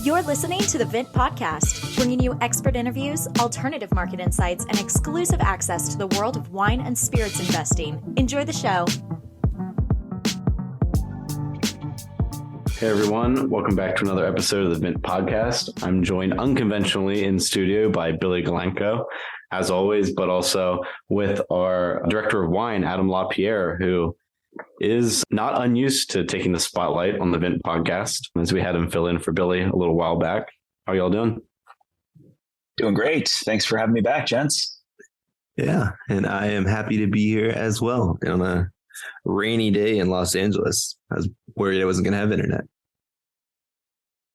You're listening to the Vint podcast, bringing you expert interviews, alternative market insights, and exclusive access to the world of wine and spirits investing. Enjoy the show. Hey everyone, welcome back to another episode of the Vint podcast. I'm joined unconventionally in studio by Billy Galanko, as always, but also with our director of wine, Adam LaPierre, who is not unused to taking the spotlight on the Vint podcast, as we had him fill in for Billy a little while back. How y'all doing? Doing great. Thanks for having me back, gents. Yeah, and I am happy to be here as well on a rainy day in Los Angeles. I was worried I wasn't going to have internet.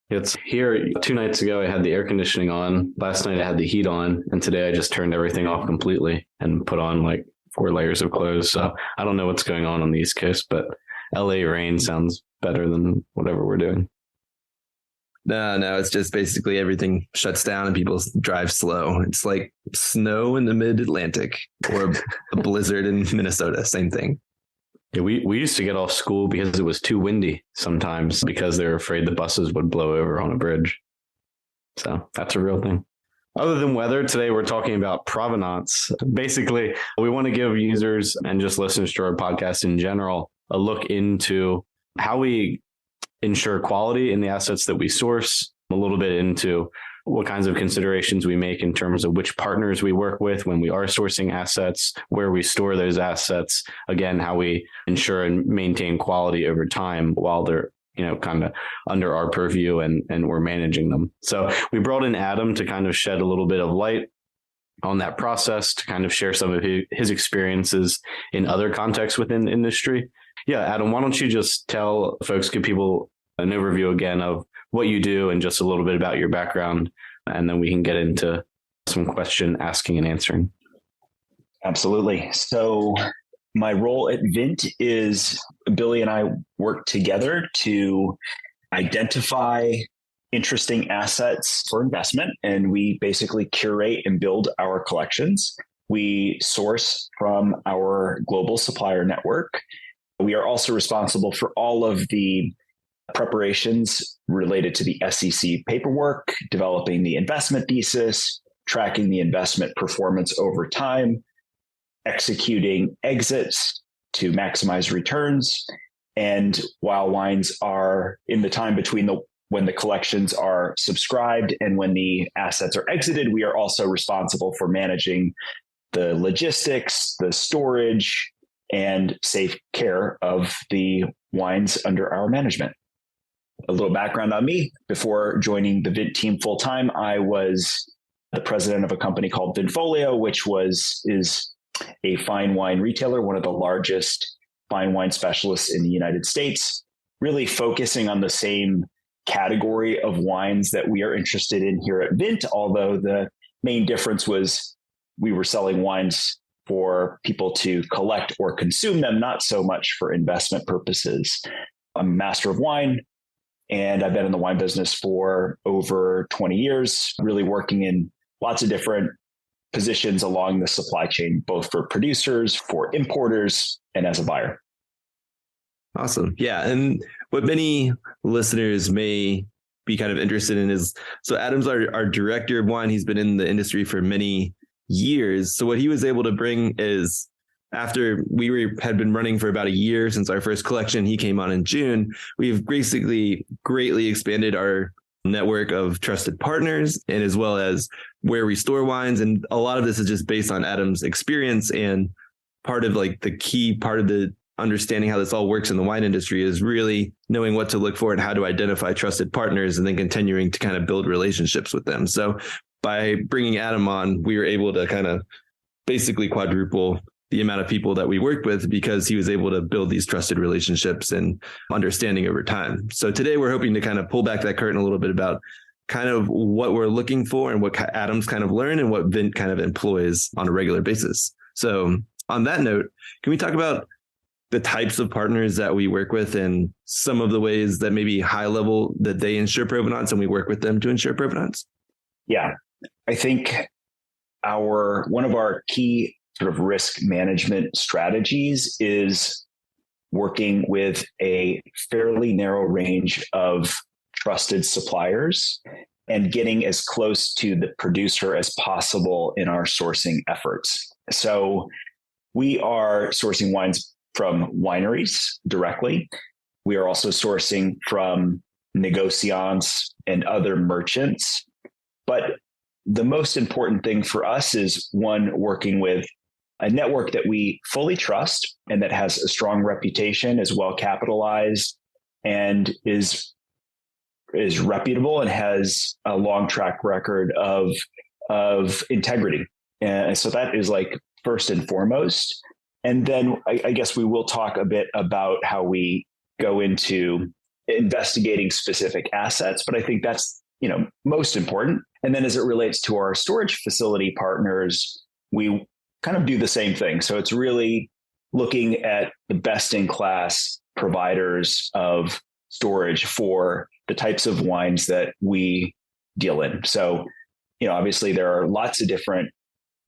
It's here 2 nights ago. I had the air conditioning on. Last night I had the heat on, and today I just turned everything off completely and put on like 4 layers of clothes. So I don't know what's going on the East Coast, but LA rain sounds better than whatever we're doing. No, it's just basically everything shuts down and people drive slow. It's like snow in the mid-Atlantic or a blizzard in Minnesota. Same thing. Yeah, we used to get off school because it was too windy sometimes because they were afraid the buses would blow over on a bridge. So that's a real thing. Other than weather, today we're talking about provenance. Basically, we want to give users and just listeners to our podcast in general a look into how we ensure quality in the assets that we source, a little bit into what kinds of considerations we make in terms of which partners we work with when we are sourcing assets, where we store those assets, again, how we ensure and maintain quality over time while they're kind of under our purview and we're managing them. So we brought in Adam to kind of shed a little bit of light on that process, to kind of share some of his experiences in other contexts within the industry. Yeah, Adam, why don't you just tell folks, give people an overview again of what you do and just a little bit about your background, and then we can get into some question asking and answering. Absolutely. So my role at Vint is Billy and I work together to identify interesting assets for investment, and we basically curate and build our collections. We source from our global supplier network. We are also responsible for all of the preparations related to the SEC paperwork, developing the investment thesis, tracking the investment performance over time, executing exits to maximize returns. And while wines are in the time between when the collections are subscribed and when the assets are exited, we are also responsible for managing the logistics, the storage, and safe care of the wines under our management. A little background on me. Before joining the Vint team full time, I was the president of a company called Vintfolio, which is a fine wine retailer, one of the largest fine wine specialists in the United States, really focusing on the same category of wines that we are interested in here at Vint, although the main difference was we were selling wines for people to collect or consume them, not so much for investment purposes. I'm a master of wine, and I've been in the wine business for over 20 years, really working in lots of different positions along the supply chain, both for producers, for importers, and as a buyer. Awesome. Yeah. And what many listeners may be kind of interested in is, so Adam's our director of wine. He's been in the industry for many years. So what he was able to bring is, after had been running for about a year since our first collection, he came on in June. We've basically greatly expanded our network of trusted partners, and as well as where we store wines. And a lot of this is just based on Adam's experience, and part of like the key part of the understanding how this all works in the wine industry is really knowing what to look for and how to identify trusted partners, and then continuing to kind of build relationships with them. So by bringing Adam on, we were able to kind of basically quadruple the amount of people that we worked with, because he was able to build these trusted relationships and understanding over time. So today we're hoping to kind of pull back that curtain a little bit about kind of what we're looking for and what Adam's kind of learned and what Vint kind of employs on a regular basis. So on that note, can we talk about the types of partners that we work with and some of the ways that maybe high level that they ensure provenance and we work with them to ensure provenance? Yeah, I think one of our key sort of risk management strategies is working with a fairly narrow range of trusted suppliers and getting as close to the producer as possible in our sourcing efforts. So we are sourcing wines from wineries directly. We are also sourcing from negociants and other merchants. But the most important thing for us is one, working with a network that we fully trust and that has a strong reputation, is well capitalized, and is reputable and has a long track record of integrity. And so that is like first and foremost. And then I guess we will talk a bit about how we go into investigating specific assets, but I think that's, most important. And then as it relates to our storage facility partners, we kind of do the same thing. So it's really looking at the best in class providers of storage for the types of wines that we deal in. So, obviously there are lots of different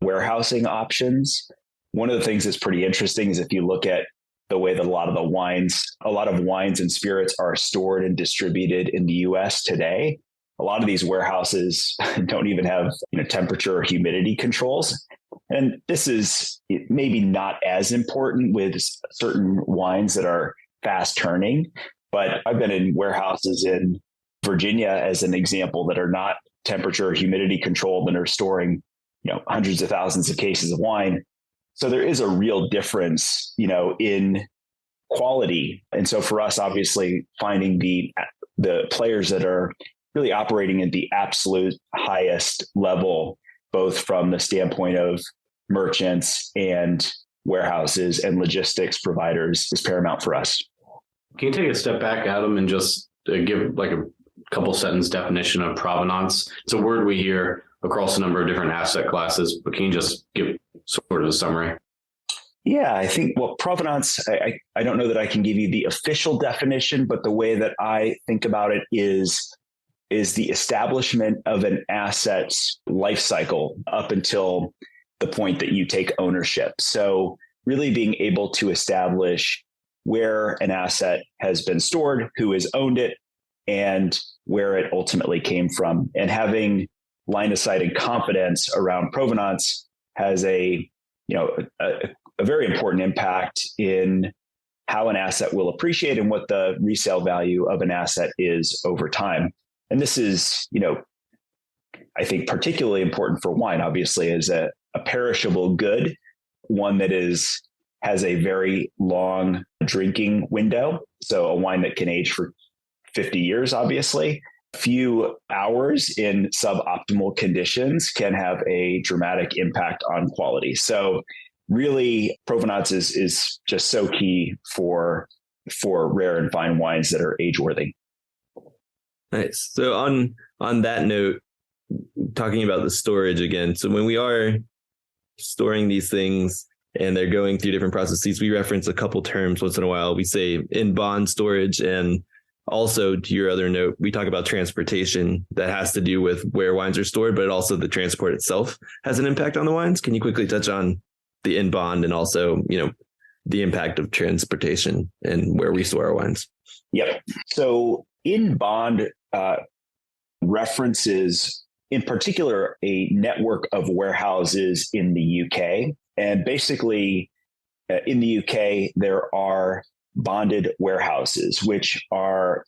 warehousing options. One of the things that's pretty interesting is if you look at the way that a lot of wines and spirits are stored and distributed in the US today, a lot of these warehouses don't even have temperature or humidity controls. And this is maybe not as important with certain wines that are fast turning, but I've been in warehouses in Virginia as an example that are not temperature or humidity controlled and are storing hundreds of thousands of cases of wine. So there is a real difference, in quality. And so for us, obviously, finding the players that are really operating at the absolute highest level, both from the standpoint of merchants and warehouses and logistics providers, is paramount for us. Can you take a step back, Adam, and just give like a couple sentence definition of provenance? It's a word we hear across a number of different asset classes, but can you just give sort of a summary? Yeah, I think, provenance, I don't know that I can give you the official definition, but the way that I think about it is the establishment of an asset's life cycle up until the point that you take ownership. So really being able to establish where an asset has been stored, who has owned it, and where it ultimately came from. And having line of sight and confidence around provenance has a very important impact in how an asset will appreciate and what the resale value of an asset is over time. And this is, I think particularly important for wine, obviously, as a perishable good, one that has a very long drinking window. So a wine that can age for 50 years, obviously. A few hours in suboptimal conditions can have a dramatic impact on quality. So really, provenance is just so key for rare and fine wines that are age-worthy. Nice. So on that note, talking about the storage again. So when we are storing these things and they're going through different processes, we reference a couple terms once in a while. We say in bond storage, and also to your other note, we talk about transportation that has to do with where wines are stored, but also the transport itself has an impact on the wines. Can you quickly touch on the in bond and also, the impact of transportation and where we store our wines? Yep. So in bond references, in particular, a network of warehouses in the UK. And basically, in the UK, there are bonded warehouses, which are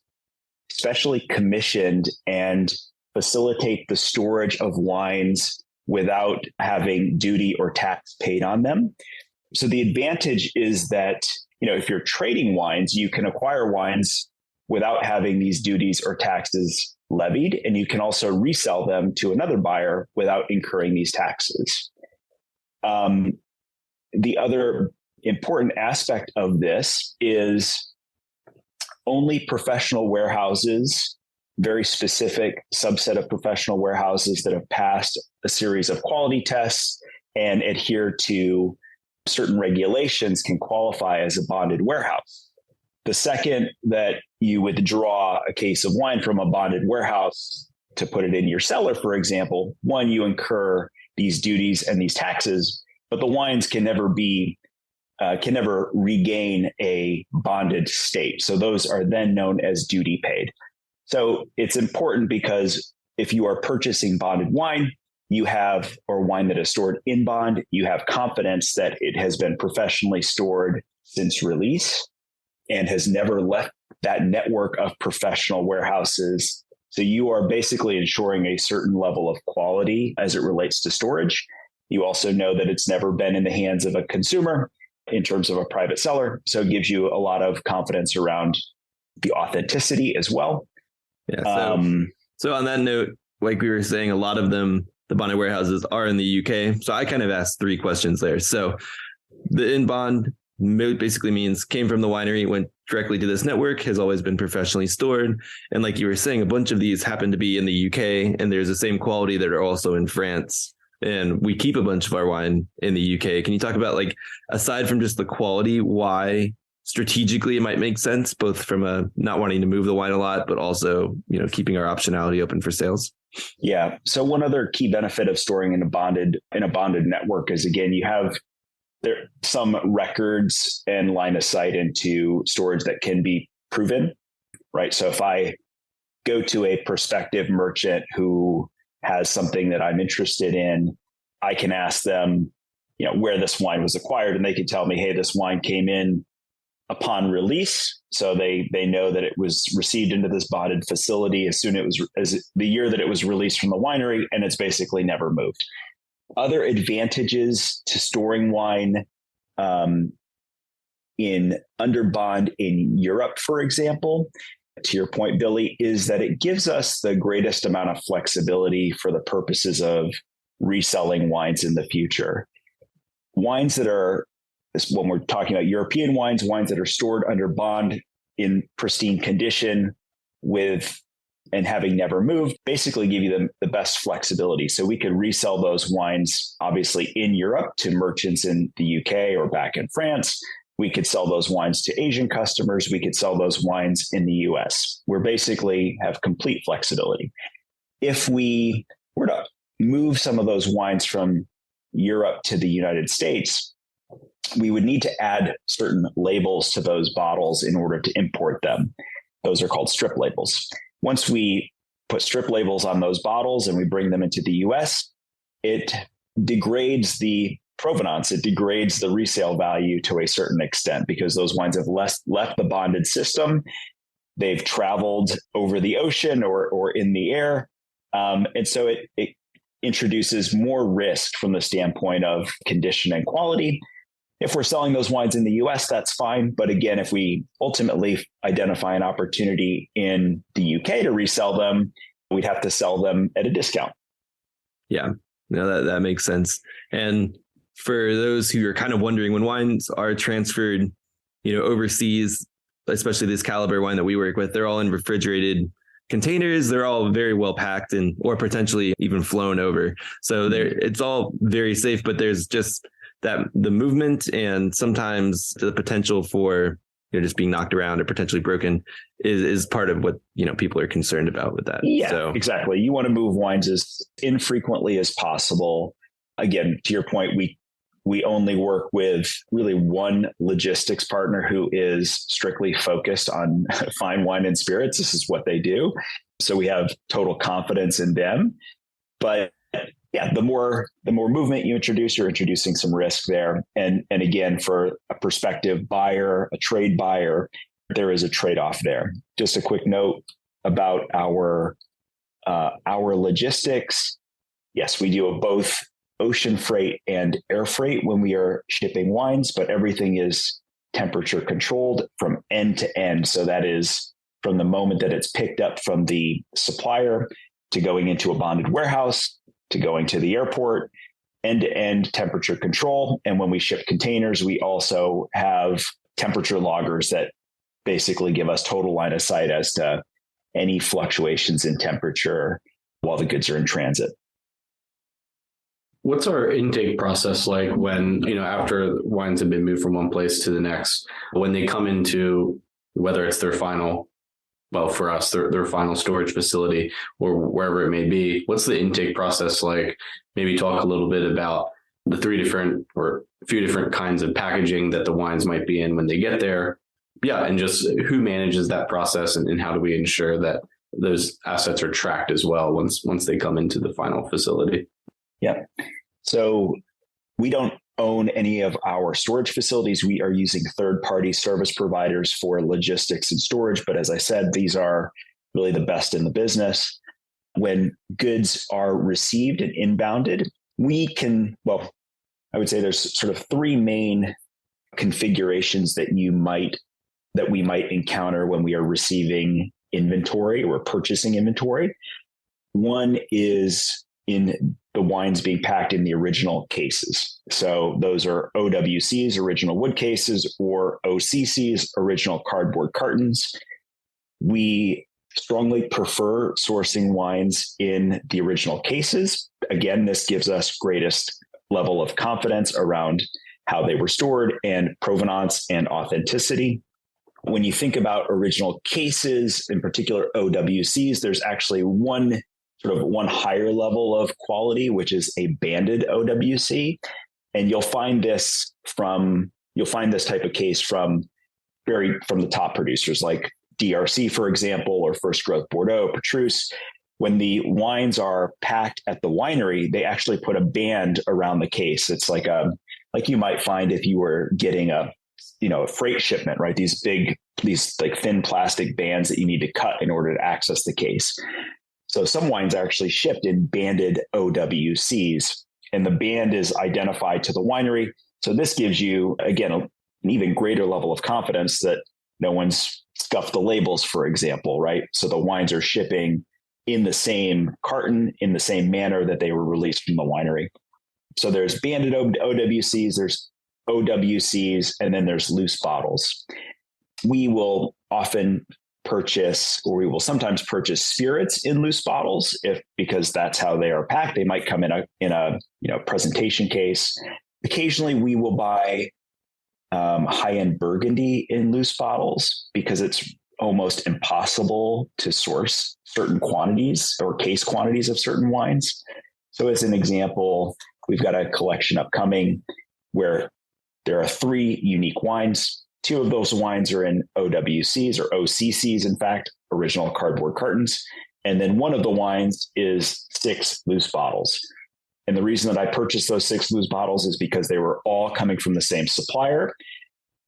specially commissioned and facilitate the storage of wines without having duty or tax paid on them. So the advantage is that, if you're trading wines, you can acquire wines without having these duties or taxes levied, and you can also resell them to another buyer without incurring these taxes. The other important aspect of this is only professional warehouses, very specific subset of professional warehouses that have passed a series of quality tests and adhere to certain regulations, can qualify as a bonded warehouse. The second that you withdraw a case of wine from a bonded warehouse to put it in your cellar, for example, one, you incur these duties and these taxes, but the wines can never be can never regain a bonded state. So those are then known as duty paid. So it's important because if you are purchasing bonded wine, or wine that is stored in bond, you have confidence that it has been professionally stored since release and has never left that network of professional warehouses. So you are basically ensuring a certain level of quality as it relates to storage. You also know that it's never been in the hands of a consumer in terms of a private seller. So it gives you a lot of confidence around the authenticity as well. Yeah. So on that note, like we were saying, a lot of them, the bonded warehouses are in the UK. So I kind of asked 3 questions there. So the in bond basically means came from the winery, went directly to this network, has always been professionally stored. And like you were saying, a bunch of these happen to be in the UK, and there's the same quality that are also in France. And we keep a bunch of our wine in the UK. Can you talk about, like, aside from just the quality, why strategically it might make sense, both from a not wanting to move the wine a lot, but also, keeping our optionality open for sales? Yeah. So one other key benefit of storing in a bonded network is, again, you have some records and line of sight into storage that can be proven, right? So if I go to a prospective merchant who has something that I'm interested in, I can ask them, where this wine was acquired, and they can tell me, hey, this wine came in upon release. So they know that it was received into this bonded facility as the year that it was released from the winery, and it's basically never moved. Other advantages to storing wine in under bond in Europe, for example, to your point, Billy, is that it gives us the greatest amount of flexibility for the purposes of reselling wines in the future. Wines that are, when we're talking about European wines that are stored under bond in pristine condition and having never moved, basically give you the best flexibility. So we could resell those wines, obviously, in Europe to merchants in the UK or back in France. We could sell those wines to Asian customers. We could sell those wines in the US. We basically have complete flexibility. If we were to move some of those wines from Europe to the United States, we would need to add certain labels to those bottles in order to import them. Those are called strip labels. Once we put strip labels on those bottles and we bring them into the US, it degrades the provenance. It degrades the resale value to a certain extent because those wines have left the bonded system. They've traveled over the ocean or in the air. And so it introduces more risk from the standpoint of condition and quality. If we're selling those wines in the US, that's fine. But again, if we ultimately identify an opportunity in the UK to resell them, we'd have to sell them at a discount. Yeah, no, that makes sense. And for those who are kind of wondering, when wines are transferred, overseas, especially this caliber wine that we work with, they're all in refrigerated containers. They're all very well packed or potentially even flown over. So it's all very safe, but there's just that the movement and sometimes the potential for just being knocked around or potentially broken is part of what people are concerned about with that. Yeah, so. Exactly. You want to move wines as infrequently as possible. Again, to your point, we only work with really one logistics partner who is strictly focused on fine wine and spirits. This is what they do. So we have total confidence in them. But yeah, the more movement you introduce, you're introducing some risk there. And again, for a prospective buyer, a trade buyer, there is a trade-off there. Just a quick note about our logistics. Yes, we do both ocean freight and air freight when we are shipping wines, but everything is temperature controlled from end to end. So that is from the moment that it's picked up from the supplier to going into a bonded warehouse to going to the airport, end-to-end temperature control. And when we ship containers, we also have temperature loggers that basically give us total line of sight as to any fluctuations in temperature while the goods are in transit. What's our intake process like when, after wines have been moved from one place to the next, when they come into, whether it's their final, well, for us, their final storage facility or wherever it may be, what's the intake process like? Maybe talk a little bit about the three different or a few different kinds of packaging that the wines might be in when they get there. Yeah. And just who manages that process, and how do we ensure that those assets are tracked as well once they come into the final facility? Yeah. So we don't own any of our storage facilities. We are using third-party service providers for logistics and storage. But as I said, these are really the best in the business. When goods are received and inbounded, I would say there's sort of three main configurations that we might encounter when we are receiving inventory or purchasing inventory. One is in the wines being packed in the original cases. So those are OWCs, original wood cases, or OCCs, original cardboard cartons. We strongly prefer sourcing wines in the original cases. Again, this gives us greatest level of confidence around how they were stored and provenance and authenticity. When you think about original cases, in particular OWCs, there's actually one higher level of quality, which is a banded OWC. And you'll find this type of case from the top producers like DRC, for example, or First Growth Bordeaux, Petrus. When the wines are packed at the winery, they actually put a band around the case. It's like you might find if you were getting a freight shipment, right? These like thin plastic bands that you need to cut in order to access the case. So some wines are actually shipped in banded OWCs, and the band is identified to the winery. So this gives you, again, an even greater level of confidence that no one's scuffed the labels, for example, right? So the wines are shipping in the same carton, in the same manner that they were released from the winery. So there's banded OWCs, there's OWCs, and then there's loose bottles. We will sometimes purchase spirits in loose bottles because that's how they are packed. They might come in a presentation case. Occasionally we will buy high-end Burgundy in loose bottles because it's almost impossible to source certain quantities or case quantities of certain wines. So as an example, we've got a collection upcoming where there are 3 unique wines. 2 of those wines are in OWCs or OCCs, in fact, original cardboard cartons. And then one of the wines is 6 loose bottles. And the reason that I purchased those 6 loose bottles is because they were all coming from the same supplier.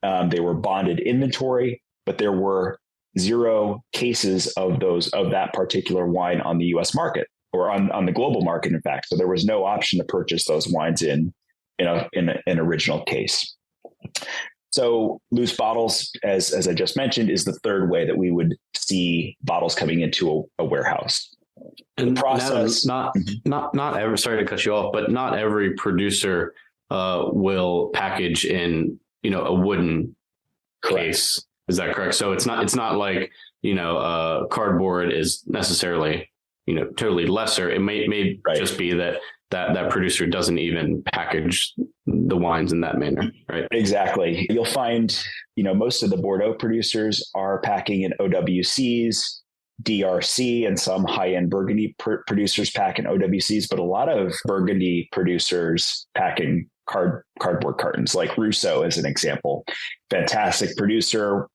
They were bonded inventory, but there were 0 cases of that particular wine on the US market or on the global market, in fact. So there was no option to purchase those wines in an original case. So loose bottles, as I just mentioned, is the third way that we would see bottles coming into a warehouse. And the process, not every, sorry to cut you off, but not every producer will package in, a wooden case. Is that correct? So it's not like, cardboard is necessarily, totally lesser. It may just be that producer doesn't even package the wines in that manner, right? Exactly. You'll find, most of the Bordeaux producers are packing in OWCs, DRC, and some high-end Burgundy producers pack in OWCs, but a lot of Burgundy producers pack in cardboard cartons, like Rousseau as an example. Fantastic producer,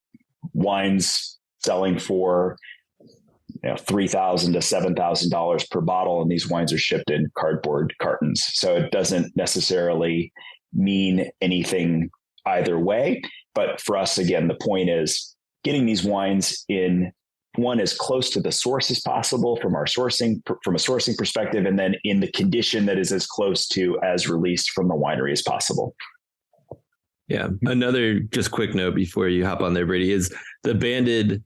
wines selling for $3,000 to $7,000 per bottle, and these wines are shipped in cardboard cartons. So it doesn't necessarily mean anything either way. But for us, again, the point is getting these wines in one as close to the source as possible from a sourcing perspective, and then in the condition that is as close to as released from the winery as possible. Yeah. Another just quick note before you hop on there, Brady, is the banded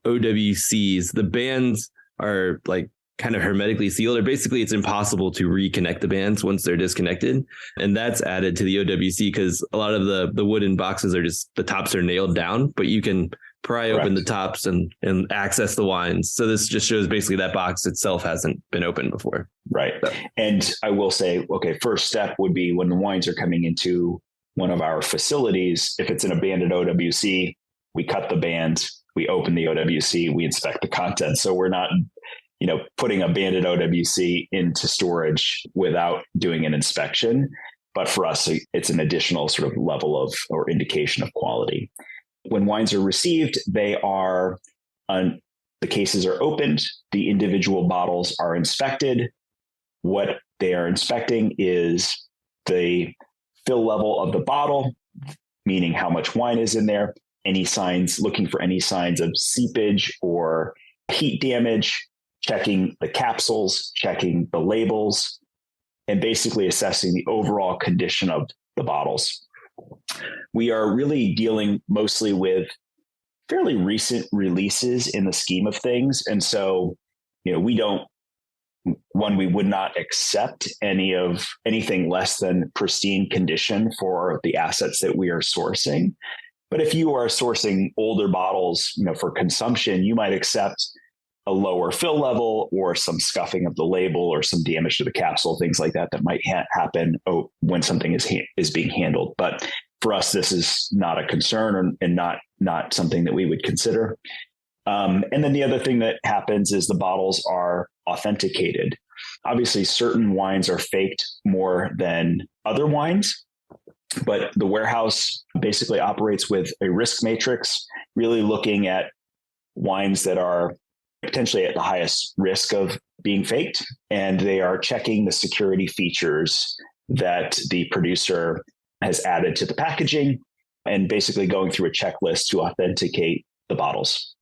OWCs. The bands are like kind of hermetically sealed, or basically it's impossible to reconnect the bands once they're disconnected. And that's added to the OWC because a lot of the wooden boxes are just, the tops are nailed down, but you can pry open the tops and access the wines. So this just shows basically that box itself hasn't been opened before. Right. So. And I will say, okay, first step would be when the wines are coming into one of our facilities, if it's an abandoned OWC, we cut the band, we open the OWC, we inspect the contents. So we're not putting a banded OWC into storage without doing an inspection. But for us, it's an additional sort of level of or indication of quality. When wines are received, the cases are opened, the individual bottles are inspected. What they are inspecting is the fill level of the bottle, meaning how much wine is in there, looking for any signs of seepage or heat damage, checking the capsules, checking the labels, and basically assessing the overall condition of the bottles. We are really dealing mostly with fairly recent releases in the scheme of things. And so, we would not accept anything less than pristine condition for the assets that we are sourcing. But if you are sourcing older bottles, for consumption, you might accept a lower fill level or some scuffing of the label or some damage to the capsule, things like that might happen when something is being handled. But for us, this is not a concern and not something that we would consider. And then the other thing that happens is the bottles are authenticated. Obviously, certain wines are faked more than other wines, but the warehouse basically operates with a risk matrix, really looking at wines that are potentially at the highest risk of being faked, and they are checking the security features that the producer has added to the packaging and basically going through a checklist to authenticate the bottles.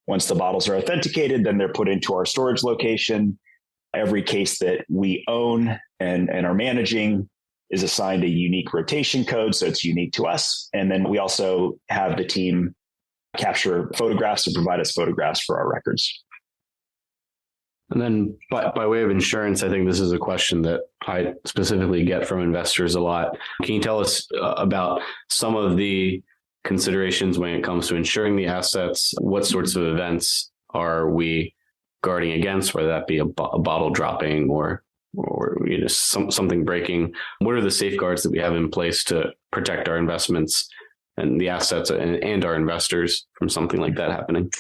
Once the bottles are authenticated, then they're put into our storage location. Every case that we own and are managing is assigned a unique rotation code, so it's unique to us. And then we also have the team capture photographs and provide us photographs for our records. And then by way of insurance, I think this is a question that I specifically get from investors a lot. Can you tell us about some of the considerations when it comes to insuring the assets? What sorts of events are we guarding against, whether that be a bottle dropping or something breaking? What are the safeguards that we have in place to protect our investments and the assets and our investors from something like that happening?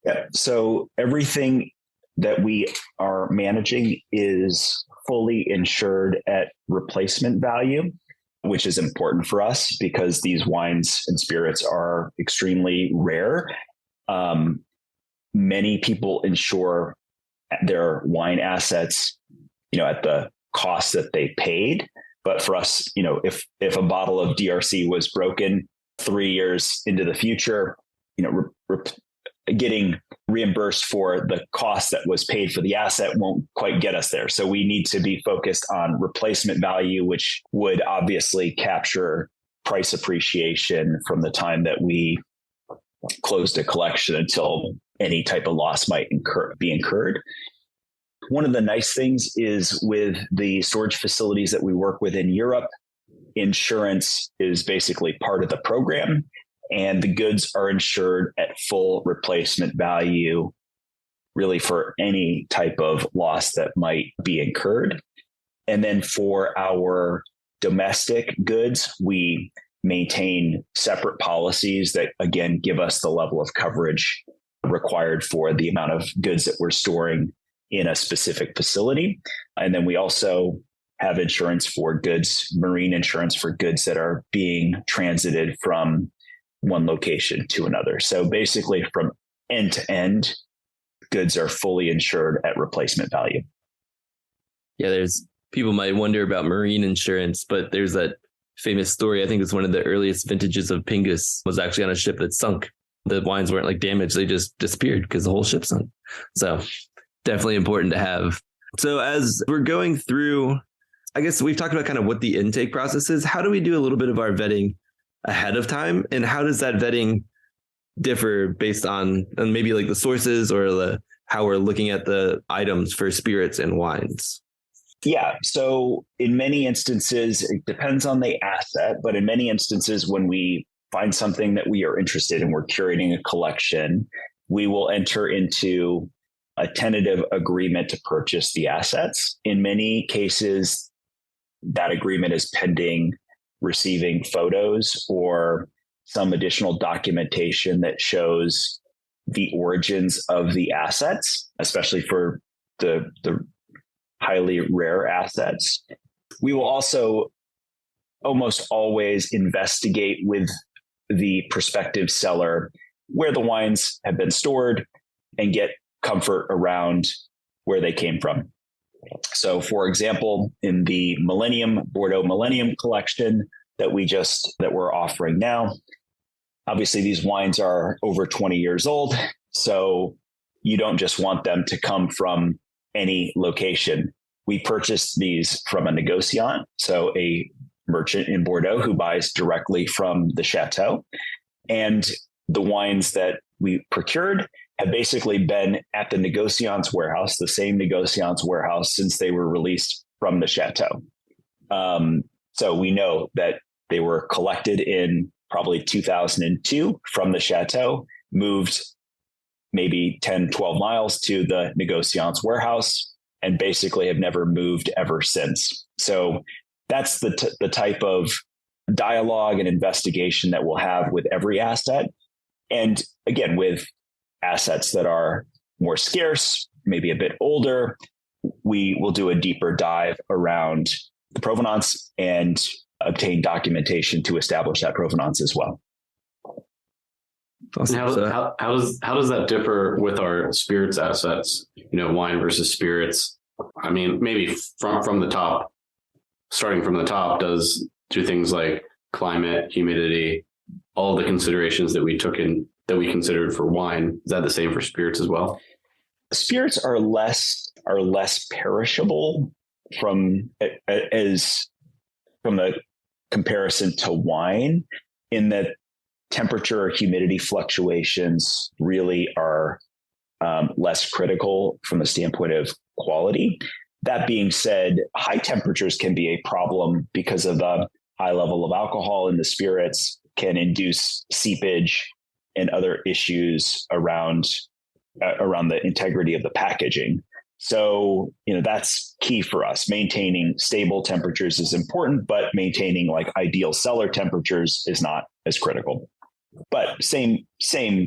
Yeah. So everything that we are managing is fully insured at replacement value, which is important for us because these wines and spirits are extremely rare. Many people insure their wine assets, at the cost that they paid. But for us, if a bottle of DRC was broken 3 years into the future, getting reimbursed for the cost that was paid for the asset won't quite get us there. So we need to be focused on replacement value, which would obviously capture price appreciation from the time that we closed a collection until any type of loss might be incurred. One of the nice things is with the storage facilities that we work with in Europe, insurance is basically part of the program. And the goods are insured at full replacement value, really for any type of loss that might be incurred. And then for our domestic goods, we maintain separate policies that, again, give us the level of coverage required for the amount of goods that we're storing in a specific facility. And then we also have insurance for goods, marine insurance for goods that are being transited from one location to another. So basically from end to end, goods are fully insured at replacement value. Yeah, people might wonder about marine insurance, but there's that famous story. I think it's one of the earliest vintages of Pingus was actually on a ship that sunk. The wines weren't damaged. They just disappeared because the whole ship sunk. So definitely important to have. So as we're going through, I guess we've talked about kind of what the intake process is. How do we do a little bit of our vetting ahead of time? And how does that vetting differ based on maybe the sources or how we're looking at the items for spirits and wines? Yeah. So in many instances, it depends on the asset, but in many instances, when we find something that we are interested in, we're curating a collection, we will enter into a tentative agreement to purchase the assets. In many cases, that agreement is pending receiving photos or some additional documentation that shows the origins of the assets, especially for the highly rare assets. We will also almost always investigate with the prospective seller where the wines have been stored and get comfort around where they came from. So, for example, in the Bordeaux Millennium collection that we're offering now, obviously these wines are over 20 years old. So you don't just want them to come from any location. We purchased these from a negociant, so a merchant in Bordeaux who buys directly from the chateau. And the wines that we procured have basically been at the negociant's warehouse, the same negociant's warehouse, since they were released from the chateau. So we know that they were collected in probably 2002 from the chateau, moved maybe 10, 12 miles to the negociant's warehouse, and basically have never moved ever since. So that's the type of dialogue and investigation that we'll have with every asset. And again, with assets that are more scarce, maybe a bit older, we will do a deeper dive around the provenance and obtain documentation to establish that provenance as well. Awesome. How does that differ with our spirits assets? Wine versus spirits. I mean, maybe from the top, starting from the top, do things like climate, humidity, all the considerations that we considered for wine. Is that the same for spirits as well? Spirits are less perishable from a comparison to wine, in that temperature or humidity fluctuations really are less critical from the standpoint of quality. That being said, high temperatures can be a problem because of the high level of alcohol in the spirits, can induce seepage and other issues around the integrity of the packaging. So, that's key for us. Maintaining stable temperatures is important, but maintaining like ideal cellar temperatures is not as critical. But same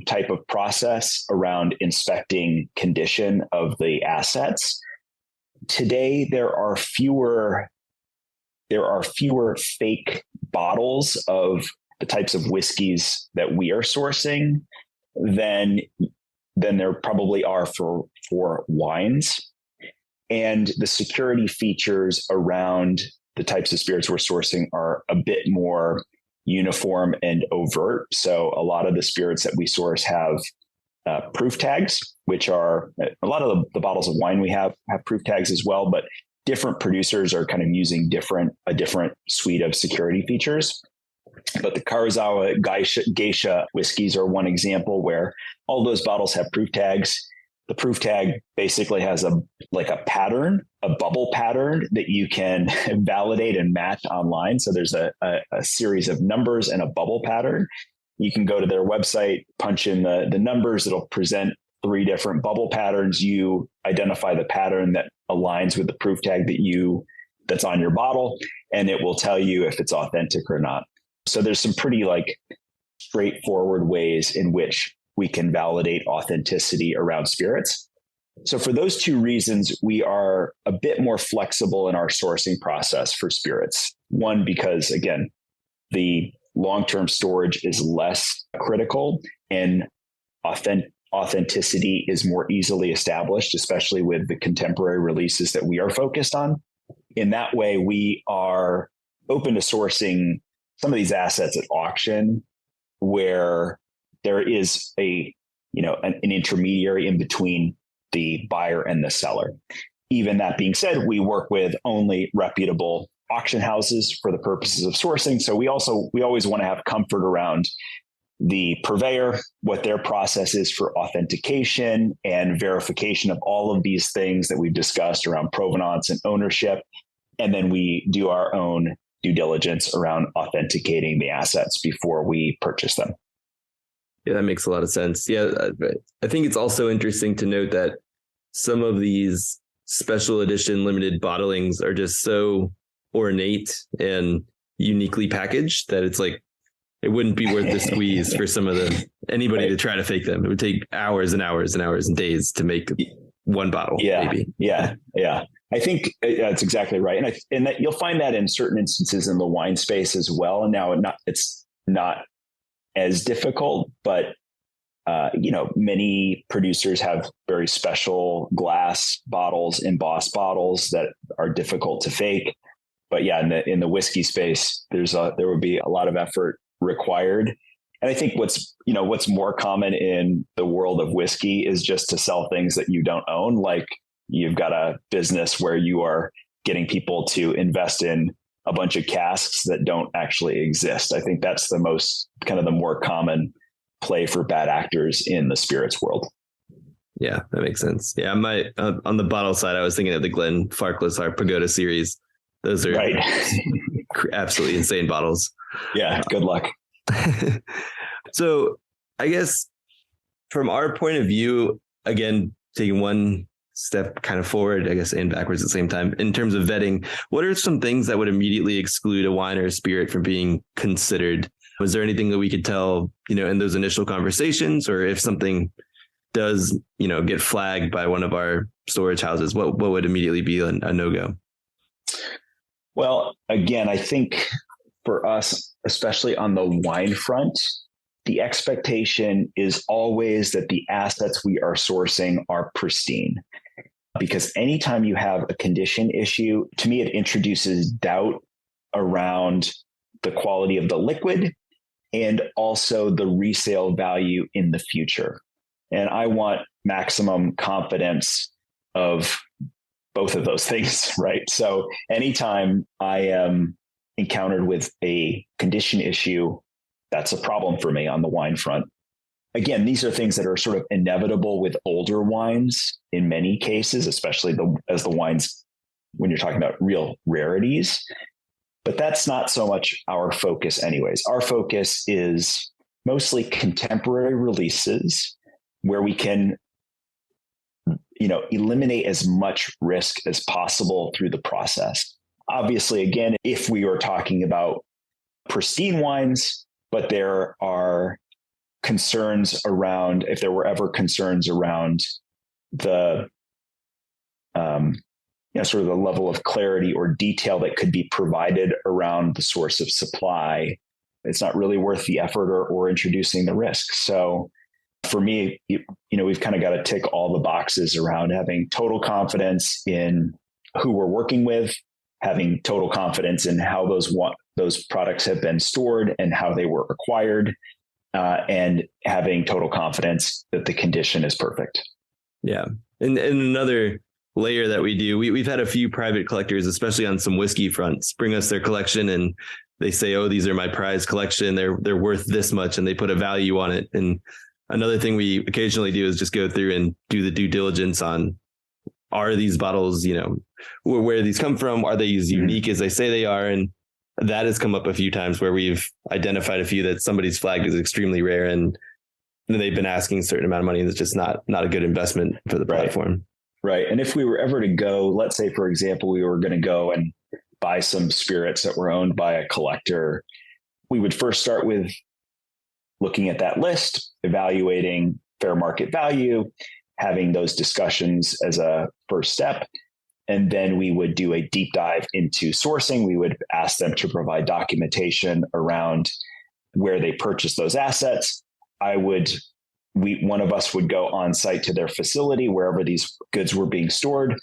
type of process around inspecting condition of the assets. Today, there are fewer fake bottles of the types of whiskeys that we are sourcing than there probably are for wines. And the security features around the types of spirits we're sourcing are a bit more uniform and overt. So a lot of the spirits that we source have proof tags, which are a lot of the bottles of wine we have proof tags as well, but different producers are kind of using a different suite of security features. But the Karazawa Geisha whiskeys are one example where all those bottles have proof tags. The proof tag basically has a pattern, a bubble pattern that you can validate and match online. So there's a series of numbers and a bubble pattern. You can go to their website, punch in the numbers. It'll present 3 different bubble patterns. You identify the pattern that aligns with the proof tag that's on your bottle, and it will tell you if it's authentic or not. So there's some pretty straightforward ways in which we can validate authenticity around spirits. So for those 2 reasons, we are a bit more flexible in our sourcing process for spirits. One, because again, the long-term storage is less critical and authenticity is more easily established, especially with the contemporary releases that we are focused on. In that way, we are open to sourcing some of these assets at auction where there is an intermediary in between the buyer and the seller. Even that being said, we work with only reputable auction houses for the purposes of sourcing. So we always want to have comfort around the purveyor, what their process is for authentication and verification of all of these things that we've discussed around provenance and ownership. And then we do our own due diligence around authenticating the assets before we purchase them. Yeah, that makes a lot of sense. Yeah, I think it's also interesting to note that some of these special edition limited bottlings are just so ornate and uniquely packaged that it's it wouldn't be worth the squeeze for anybody to try to fake them. It would take hours and hours and hours and days to make one bottle. Maybe. Yeah. I think that's exactly right. And that you'll find that in certain instances in the wine space as well. And now it's not as difficult, but many producers have very special glass bottles, embossed bottles that are difficult to fake. But yeah, in the whiskey space, there would be a lot of effort required. And I think what's more common in the world of whiskey is just to sell things that you don't own. Like you've got a business where you are getting people to invest in a bunch of casks that don't actually exist. I think that's the more common play for bad actors in the spirits world. Yeah, that makes sense. Yeah, on the bottle side, I was thinking of the Glenn Farkless Pagoda series. Those are absolutely insane bottles. Yeah, good luck. So I guess from our point of view, again, taking one step kind of forward, I guess, and backwards at the same time, in terms of vetting, what are some things that would immediately exclude a wine or a spirit from being considered? Was there anything that we could tell, in those initial conversations, or if something does, get flagged by one of our storage houses, what would immediately be a no-go? Well, again, I think for us, especially on the wine front, the expectation is always that the assets we are sourcing are pristine. Because anytime you have a condition issue, to me, it introduces doubt around the quality of the liquid and also the resale value in the future. And I want maximum confidence of both of those things, right? So anytime I am encountered with a condition issue, that's a problem for me on the wine front. Again, these are things that are sort of inevitable with older wines in many cases, especially as the wines, when you're talking about real rarities. But that's not so much our focus anyways. Our focus is mostly contemporary releases where we can, eliminate as much risk as possible through the process. Obviously, again, if we are talking about pristine wines, but there are concerns around, if there were ever concerns around the, sort of the level of clarity or detail that could be provided around the source of supply, it's not really worth the effort or introducing the risk. So for me, we've kind of got to tick all the boxes around having total confidence in who we're working with, having total confidence in how those products have been stored and how they were acquired, and having total confidence that the condition is perfect. Yeah. And another layer that we do, we've had a few private collectors, especially on some whiskey fronts, bring us their collection and they say, oh, these are my prized collection. They're worth this much, and they put a value on it. And another thing we occasionally do is just go through and do the due diligence on, are these bottles, where these come from? Are they as unique as they say they are? And that has come up a few times where we've identified a few that somebody's flagged as extremely rare, and they've been asking a certain amount of money, and it's just not a good investment for the platform. Right. And if we were ever to go, let's say, for example, we were going to go and buy some spirits that were owned by a collector, we would first start with looking at that list, evaluating fair market value, having those discussions as a first step. And then we would do a deep dive into sourcing. We would ask them to provide documentation around where they purchased those assets. One of us would go on site to their facility, wherever these goods were being stored,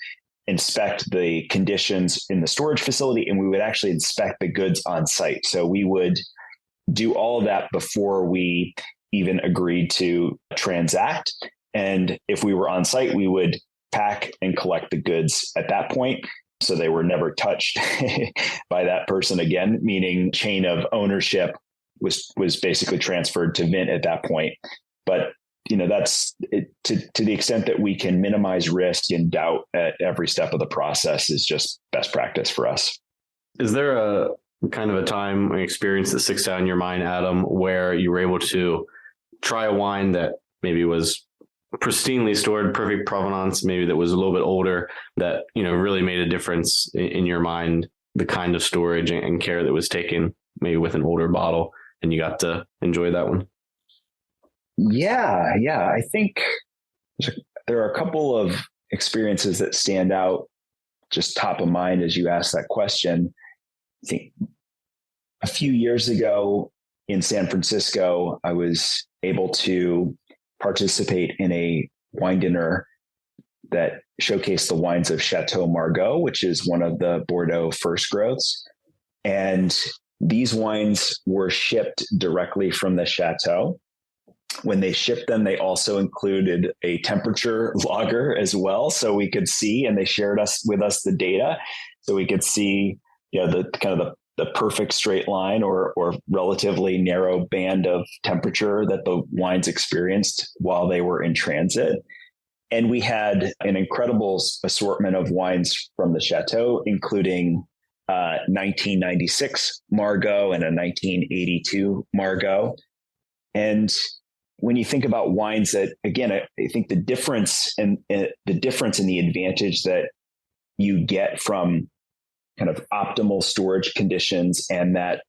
inspect the conditions in the storage facility, and we would actually inspect the goods on site. So we would do all of that before we even agreed to transact. And if we were on site, we would pack and collect the goods at that point, so they were never touched by that person again, meaning chain of ownership was basically transferred to Vint at that point. But that's it, to the extent that we can minimize risk and doubt at every step of the process is just best practice for us. Is there a kind of a time or experience that sticks out in your mind, Adam, where you were able to try a wine that maybe was pristinely stored, perfect provenance, maybe that was a little bit older, that, really made a difference in your mind, the kind of storage and care that was taken maybe with an older bottle, and you got to enjoy that one? Yeah. I think there are a couple of experiences that stand out just top of mind as you ask that question. I think a few years ago in San Francisco, I was able to participate in a wine dinner that showcased the wines of Chateau Margaux, which is one of the Bordeaux first growths. And these wines were shipped directly from the chateau. When they shipped them, they also included a temperature logger as well. So we could see, and they shared with us the data. So we could see, the kind of the perfect straight line or relatively narrow band of temperature that the wines experienced while they were in transit. And we had an incredible assortment of wines from the chateau, including 1996 Margaux and a 1982 Margaux. And when you think about wines that, again, I think the difference in the advantage that you get from kind of optimal storage conditions and that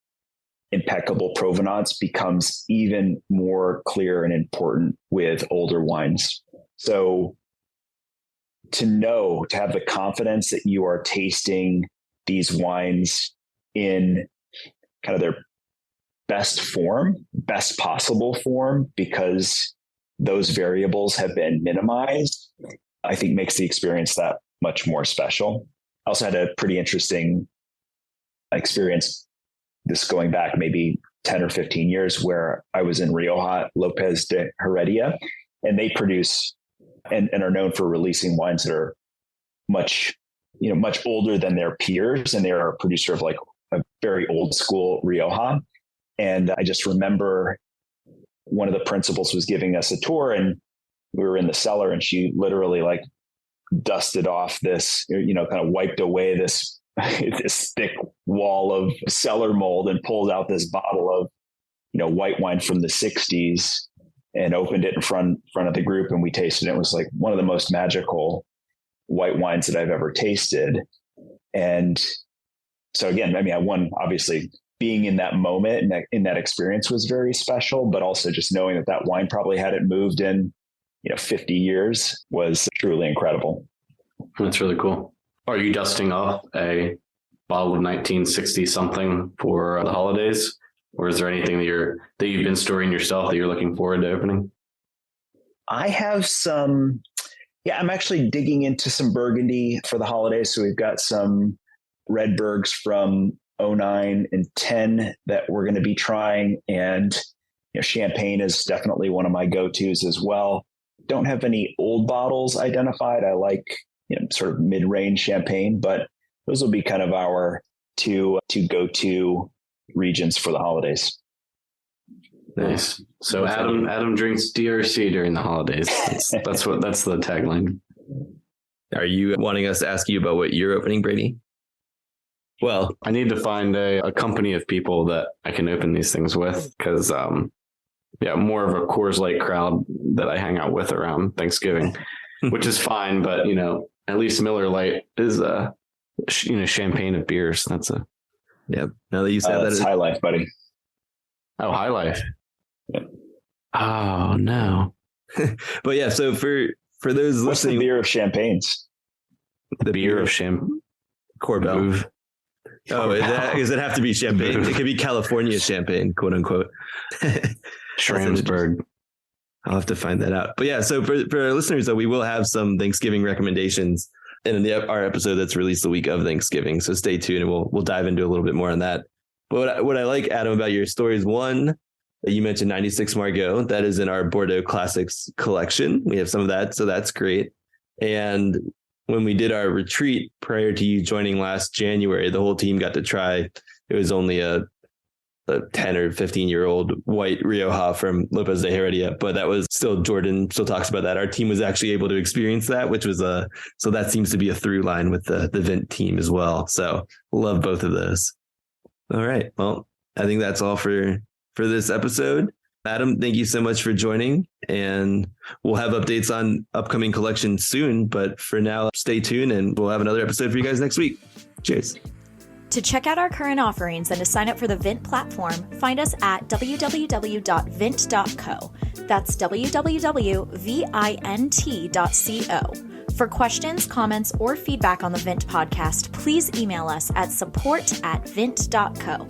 impeccable provenance becomes even more clear and important with older wines. So to have the confidence that you are tasting these wines in kind of their best possible form, because those variables have been minimized, I think makes the experience that much more special. I also had a pretty interesting experience, this going back maybe 10 or 15 years, where I was in Rioja, Lopez de Heredia, and they produce and are known for releasing wines that are much older than their peers. And they're a producer of like a very old school Rioja. And I just remember one of the principals was giving us a tour, and we were in the cellar, and she literally like dusted off this, kind of wiped away this thick wall of cellar mold and pulled out this bottle of, white wine from the 60s and opened it in front of the group. And we tasted it. It was like one of the most magical white wines that I've ever tasted. And so again, obviously being in that moment and in that experience was very special, but also just knowing that wine probably hadn't moved in, 50 years was truly incredible. That's really cool. Are you dusting off a bottle of 1960 something for the holidays? Or is there anything that you've been storing yourself that you're looking forward to opening? I have some, I'm actually digging into some Burgundy for the holidays. So we've got some Redbergs from 09 and 10 that we're going to be trying. And Champagne is definitely one of my go-tos as well. Don't have any old bottles identified. I like sort of mid-range Champagne, but those will be kind of our two go-to regions for the holidays. Nice. So Adam drinks DRC during the holidays. That's the tagline. Are you wanting us to ask you about what you're opening, Brady? Well, I need to find a company of people that I can open these things with, because more of a Coors Light crowd that I hang out with around Thanksgiving, which is fine. But at least Miller Lite is champagne of beers. That's a Now that you said that, it's High Life, buddy. Oh, High Life. Yeah. Oh no. But yeah, so for those what's listening, the beer of champagnes? The beer of champagne. Corbel. Oh, does it have to be champagne? It could be California champagne, quote unquote. Schramsberg. I'll have to find that out. But yeah, so for our listeners, though, we will have some Thanksgiving recommendations in our episode that's released the week of Thanksgiving. So stay tuned, and we'll dive into a little bit more on that. But what I like, Adam, about your story is, one, you mentioned 96 Margaux. That is in our Bordeaux Classics collection. We have some of that, so that's great. And when we did our retreat prior to you joining last January, the whole team got to try. It was only a 10 or 15-year-old white Rioja from Lopez de Heredia, but that was still, Jordan still talks about that. Our team was actually able to experience that, which was so that seems to be a through line with the Vint team as well. So love both of those. All right. Well, I think that's all for this episode. Adam, thank you so much for joining, and we'll have updates on upcoming collections soon. But for now, stay tuned, and we'll have another episode for you guys next week. Cheers. To check out our current offerings and to sign up for the Vint platform, find us at www.vint.co. That's www.vint.co. For questions, comments, or feedback on the Vint podcast, please email us at support@vint.co.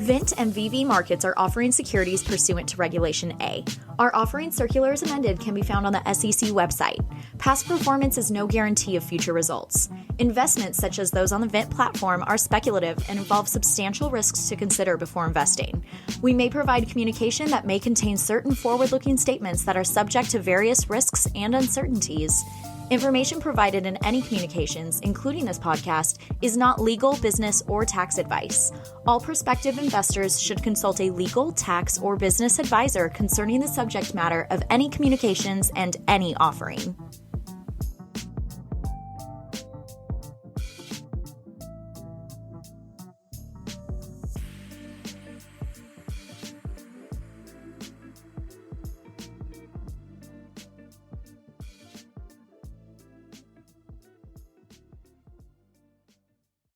Vint and VV Markets are offering securities pursuant to Regulation A. Our offering circular as amended can be found on the SEC website. Past performance is no guarantee of future results. Investments such as those on the Vint platform are speculative and involve substantial risks to consider before investing. We may provide communication that may contain certain forward-looking statements that are subject to various risks and uncertainties. Information provided in any communications, including this podcast, is not legal, business, or tax advice. All prospective investors should consult a legal, tax, or business advisor concerning the subject matter of any communications and any offering.